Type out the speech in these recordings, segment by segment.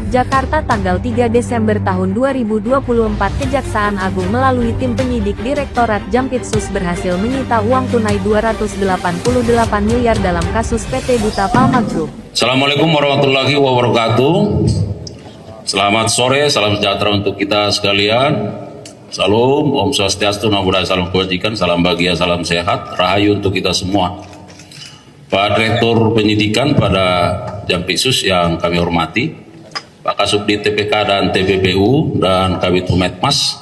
Jakarta tanggal 3 Desember tahun 2024. Kejaksaan Agung melalui tim penyidik Direktorat Jampitsus berhasil menyita uang tunai 288 miliar dalam kasus PT Duta Palma Group. Assalamualaikum warahmatullahi wabarakatuh. Selamat sore, salam sejahtera untuk kita sekalian. Salam, Om Swastiastu, Namo Buddhaya, salam kebajikan, salam bahagia, salam sehat, rahayu untuk kita semua. Pak Direktur Penyidikan pada Jampitsus yang kami hormati, Pak Kasubdit TPK dan TPPU, dan Kabid Humas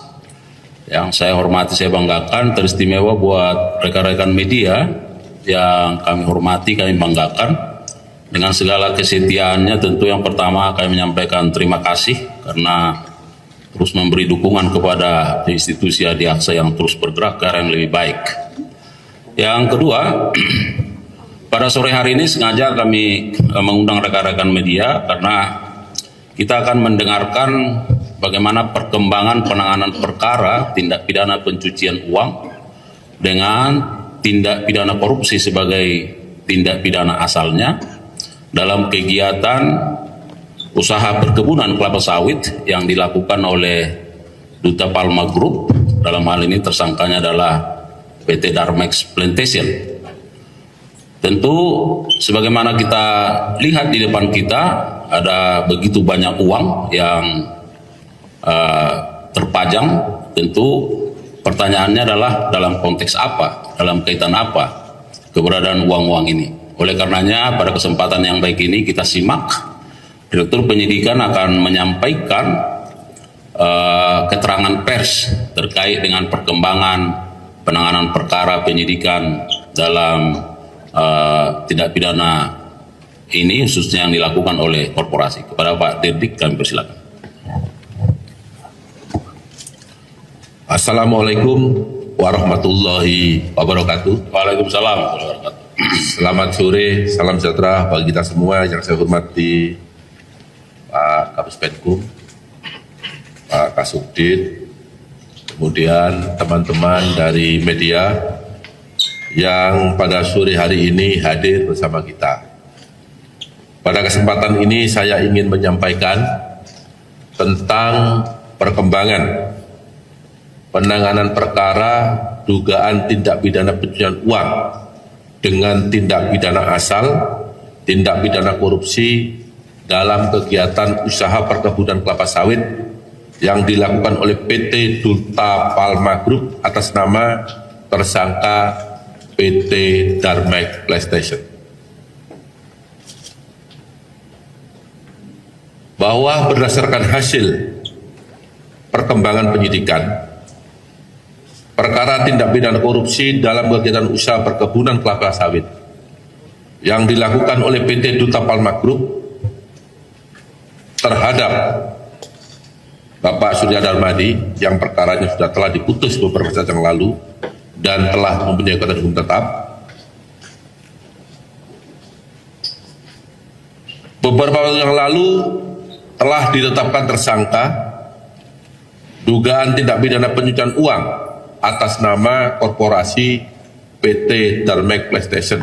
yang saya hormati, saya banggakan, teristimewa buat rekan-rekan media yang kami hormati, kami banggakan. Dengan segala kesetiaannya, tentu yang pertama kami menyampaikan terima kasih karena terus memberi dukungan kepada institusi Adiaksa yang terus bergerak ke arah yang lebih baik. Yang kedua, pada sore hari ini sengaja kami mengundang rekan-rekan media karena kita akan mendengarkan bagaimana perkembangan penanganan perkara tindak pidana pencucian uang dengan tindak pidana korupsi sebagai tindak pidana asalnya dalam kegiatan usaha perkebunan kelapa sawit yang dilakukan oleh Duta Palma Group. Dalam hal ini tersangkanya adalah PT Darmex Plantation. Tentu sebagaimana kita lihat di depan kita, ada begitu banyak uang yang terpajang. Tentu pertanyaannya adalah dalam konteks apa, dalam kaitan apa keberadaan uang-uang ini. Oleh karenanya pada kesempatan yang baik ini kita simak Direktur Penyidikan akan menyampaikan keterangan pers terkait dengan perkembangan penanganan perkara penyidikan dalam tindak pidana ini, khususnya yang dilakukan oleh korporasi. Kepada Pak Dirdik kami persilakan. Assalamualaikum warahmatullahi wabarakatuh. Waalaikumsalam warahmatullahi wabarakatuh. Selamat sore, salam sejahtera bagi kita semua. Yang saya hormati Pak Kabus Penkum, Pak Kasubdit, kemudian teman-teman dari media yang pada sore hari ini hadir bersama kita. Pada kesempatan ini saya ingin menyampaikan tentang perkembangan penanganan perkara dugaan tindak pidana pencucian uang dengan tindak pidana asal, tindak pidana korupsi dalam kegiatan usaha perkebunan kelapa sawit yang dilakukan oleh PT Duta Palma Group atas nama tersangka PT Darmex Plantation. Bahwa berdasarkan hasil perkembangan penyidikan, perkara tindak pidana korupsi dalam kegiatan usaha perkebunan kelapa sawit yang dilakukan oleh PT Duta Palma Group terhadap Bapak Surya Darmadi yang perkaranya sudah telah diputus beberapa saat yang lalu dan telah mempunyai kekuatan hukum tetap. Beberapa waktu yang lalu telah ditetapkan tersangka dugaan tindak pidana pencucian uang atas nama korporasi PT Darmex Plantation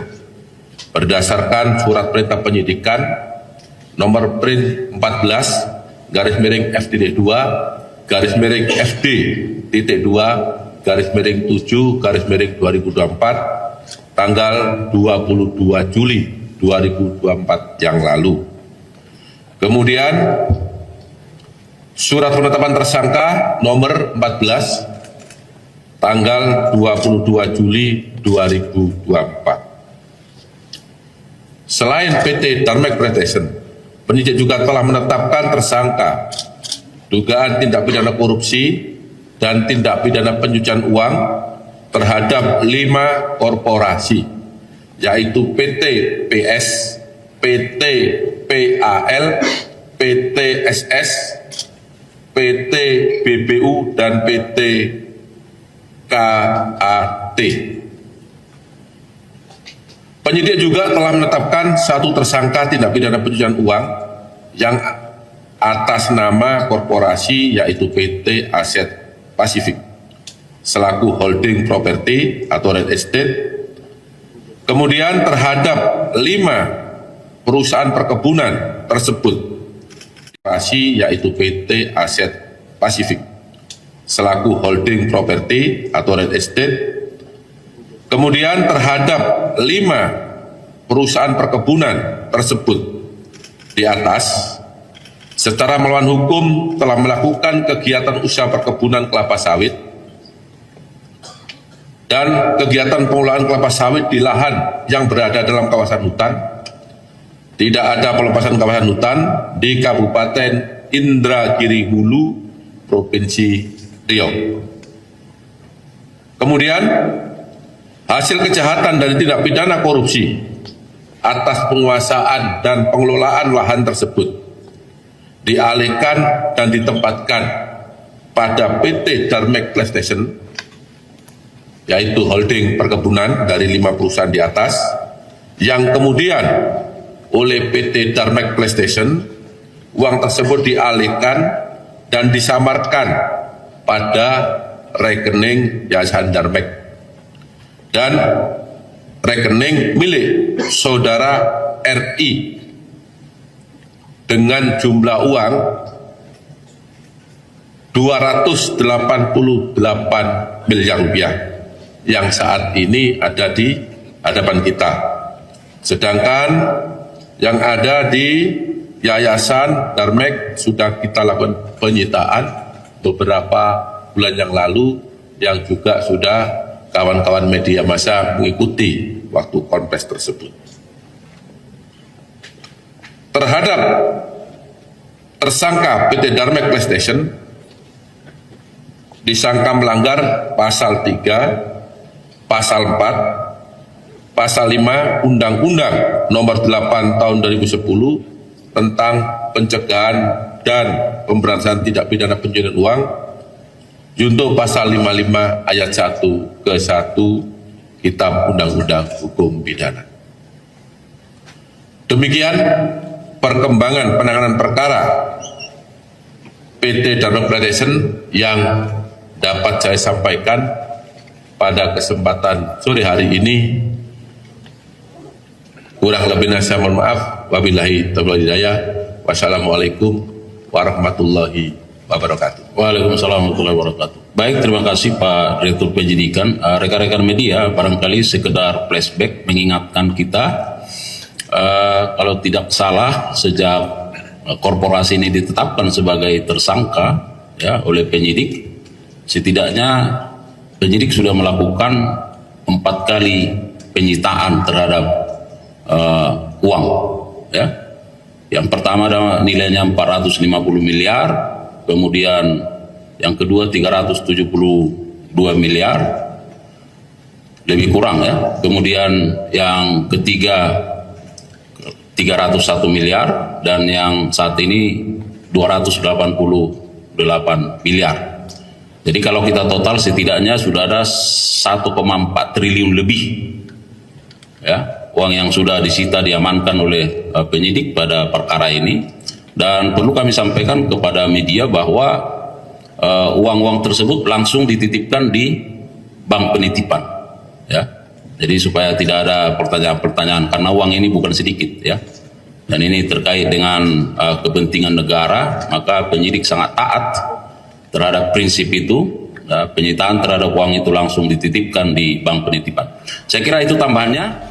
berdasarkan surat perintah penyidikan nomor print 14 garis miring FDD 2 garis miring FD titik 2 garis miring 7 garis miring 2024 tanggal 22 Juli 2024 yang lalu. Kemudian surat penetapan tersangka nomor 14 tanggal 22 Juli 2024. Selain PT Darmex Plantation, penyidik juga telah menetapkan tersangka dugaan tindak pidana korupsi dan tindak pidana pencucian uang terhadap 5 korporasi, yaitu PT PS, PT PAL, PT SS, PT BBU, dan PT KAT. Penyidik juga telah menetapkan satu tersangka tindak pidana pencucian uang yang atas nama korporasi, yaitu PT Aset Pasifik selaku holding properti atau real estate. Kemudian terhadap 5 perusahaan perkebunan tersebut yaitu PT Aset Pasifik selaku holding properti atau real estate. Kemudian terhadap 5 perusahaan perkebunan tersebut di atas secara melawan hukum telah melakukan kegiatan usaha perkebunan kelapa sawit dan kegiatan pengelolaan kelapa sawit di lahan yang berada dalam kawasan hutan. Tidak ada pelepasan kawasan hutan di Kabupaten Indragiri Hulu, Provinsi Riau. Kemudian hasil kejahatan dari tindak pidana korupsi atas penguasaan dan pengelolaan lahan tersebut dialihkan dan ditempatkan pada PT Darmek PlayStation, yaitu holding perkebunan dari 5 perusahaan di atas, yang kemudian oleh PT Darmek PlayStation uang tersebut dialihkan dan disamarkan pada rekening Yayasan Darmek dan rekening milik saudara RI dengan jumlah uang 288 miliar rupiah yang saat ini ada di hadapan kita. Sedangkan yang ada di Yayasan Darmek sudah kita lakukan penyitaan beberapa bulan yang lalu, yang juga sudah kawan-kawan media massa mengikuti waktu konfes tersebut. Terhadap tersangka PT Darmek PlayStation disangka melanggar pasal 3, pasal 4, pasal 5 Undang-Undang Nomor 8 Tahun 2010 tentang pencegahan dan pemberantasan tindak pidana pencucian uang, junto pasal 55 ayat 1 ke 1 Kitab Undang-Undang Hukum Pidana. Demikian perkembangan penanganan perkara PT Darmek PlayStation yang dapat saya sampaikan pada kesempatan sore hari ini. Kurang lebihnya saya mohon maaf. Wabillahi taufiq wal hidayah. Wassalamualaikum warahmatullahi wabarakatuh. Waalaikumsalam warahmatullahi wabarakatuh. Baik, terima kasih Pak Direktur Penyidikan. Rekan-rekan media, barangkali sekedar flashback mengingatkan kita, kalau tidak salah sejak korporasi ini ditetapkan sebagai tersangka ya oleh penyidik, setidaknya penyidik sudah melakukan 4 kali penyitaan terhadap uang ya. Yang pertama adalah nilainya 450 miliar, kemudian yang kedua 372 miliar, lebih kurang ya. Kemudian yang ketiga 301 miliar, dan yang saat ini 288 miliar. Jadi kalau kita total setidaknya sudah ada 1,4 triliun lebih ya uang yang sudah disita diamankan oleh penyidik pada perkara ini. Dan perlu kami sampaikan kepada media bahwa uang-uang tersebut langsung dititipkan di bank penitipan ya. Jadi supaya tidak ada pertanyaan-pertanyaan, karena uang ini bukan sedikit ya, dan ini terkait dengan kepentingan negara, maka penyidik sangat taat terhadap prinsip itu. Penyitaan terhadap uang itu langsung dititipkan di bank penitipan. Saya kira itu tambahannya.